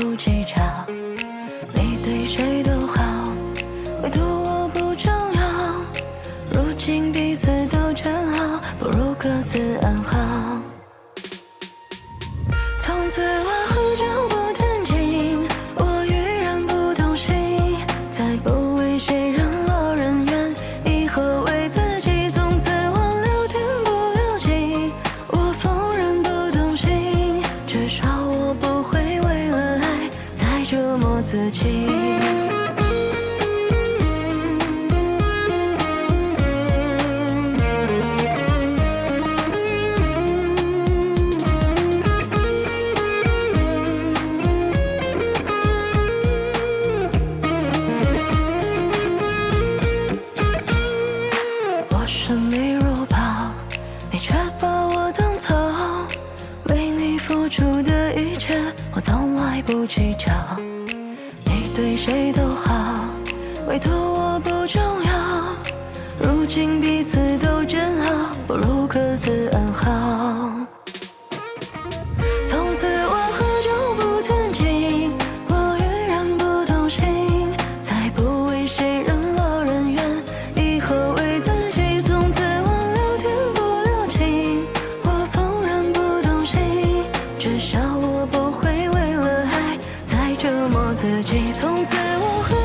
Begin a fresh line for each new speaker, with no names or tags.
不计较，你对谁都好，唯独我不重要。如今彼此都真好，不如各自安好。从此往后就不谈情，我欲然不动心，再不为谁人落人怨，以后为自己。从此我留天不留情，我疯人不动心，至少我不会为了爱再折磨自己。顺你如跑，你却把我当草，为你付出的一切我从来不计较。你对谁都好，唯独我不重要。如今彼此都真好，不如各自安好。从此往后就不谈情，我欲然不动心，再不为谁人落人怨，以后为自己。至少我不会为了爱再折磨自己。从此我和